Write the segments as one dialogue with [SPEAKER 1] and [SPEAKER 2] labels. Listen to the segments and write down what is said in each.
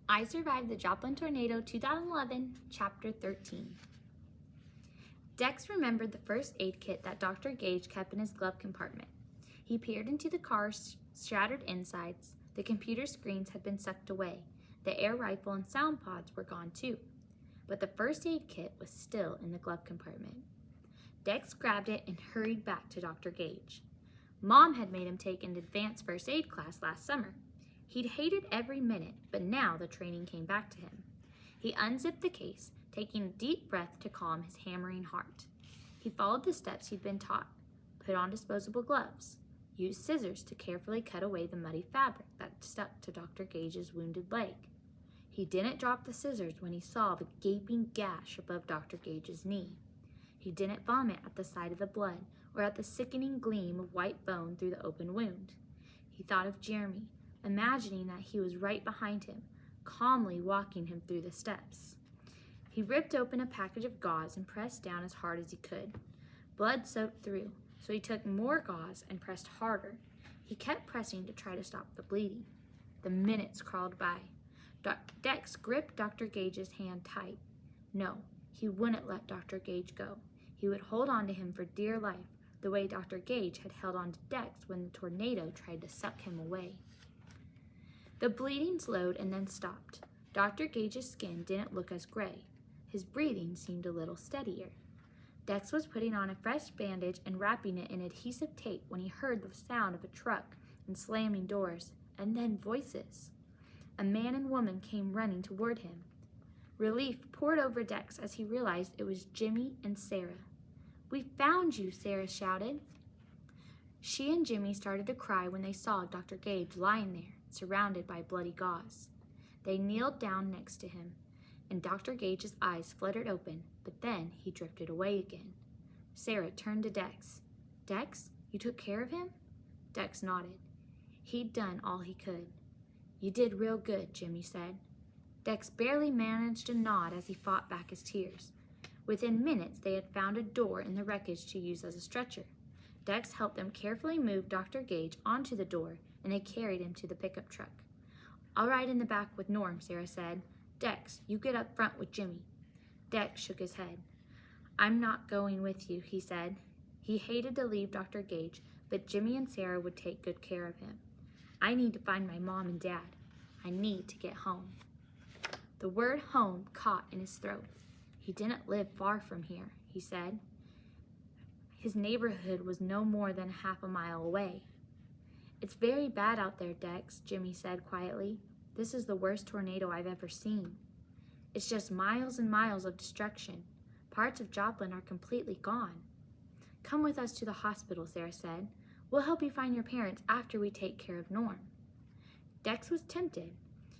[SPEAKER 1] I Survived the Joplin Tornado 2011, Chapter 13. Dex remembered the first aid kit that Dr. Gage kept in his glove compartment. He peered into the car's shattered insides. The computer screens had been sucked away. The air rifle and sound pods were gone too. But the first aid kit was still in the glove compartment. Dex grabbed it and hurried back to Dr. Gage. Mom had made him take an advanced first aid class last summer. He'd hated every minute, but now the training came back to him. He unzipped the case, taking a deep breath to calm his hammering heart. He followed the steps he'd been taught. Put on disposable gloves. Use scissors to carefully cut away the muddy fabric that stuck to Dr. Gage's wounded leg. He didn't drop the scissors when he saw the gaping gash above Dr. Gage's knee. He didn't vomit at the sight of the blood or at the sickening gleam of white bone through the open wound. He thought of Jeremy, imagining that he was right behind him, calmly walking him through the steps. He ripped open a package of gauze and pressed down as hard as he could. Blood soaked through, so he took more gauze and pressed harder. He kept pressing to try to stop the bleeding. The minutes crawled by. Dex gripped Dr. Gage's hand tight. No, he wouldn't let Dr. Gage go. He would hold on to him for dear life, the way Dr. Gage had held on to Dex when the tornado tried to suck him away. The bleeding slowed and then stopped. Dr. Gage's skin didn't look as gray. His breathing seemed a little steadier. Dex was putting on a fresh bandage and wrapping it in adhesive tape when he heard the sound of a truck and slamming doors, and then voices. A man and woman came running toward him. Relief poured over Dex as he realized it was Jimmy and Sarah. "We found you," Sarah shouted. She and Jimmy started to cry when they saw Dr. Gage lying there, surrounded by bloody gauze. They kneeled down next to him, and Dr. Gage's eyes fluttered open, but then he drifted away again. Sarah turned to Dex. "Dex, you took care of him?" Dex nodded. He'd done all he could. "You did real good," Jimmy said. Dex barely managed a nod as he fought back his tears. Within minutes, they had found a door in the wreckage to use as a stretcher. Dex helped them carefully move Dr. Gage onto the door, and they carried him to the pickup truck. "I'll ride in the back with Norm," Sarah said. "Dex, you get up front with Jimmy." Dex shook his head. "I'm not going with you," he said. He hated to leave Dr. Gage, but Jimmy and Sarah would take good care of him. "I need to find my mom and dad. I need to get home." The word home caught in his throat. He didn't live far from here, he said. His neighborhood was no more than half a mile away. "It's very bad out there, Dex," Jimmy said quietly. "This is the worst tornado I've ever seen. It's just miles and miles of destruction. Parts of Joplin are completely gone." "Come with us to the hospital," Sarah said. "We'll help you find your parents after we take care of Norm." Dex was tempted.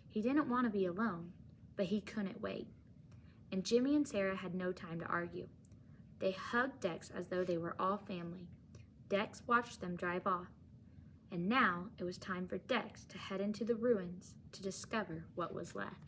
[SPEAKER 1] He didn't want to be alone, but he couldn't wait. And Jimmy and Sarah had no time to argue. They hugged Dex as though they were all family. Dex watched them drive off. And now it was time for Dex to head into the ruins to discover what was left.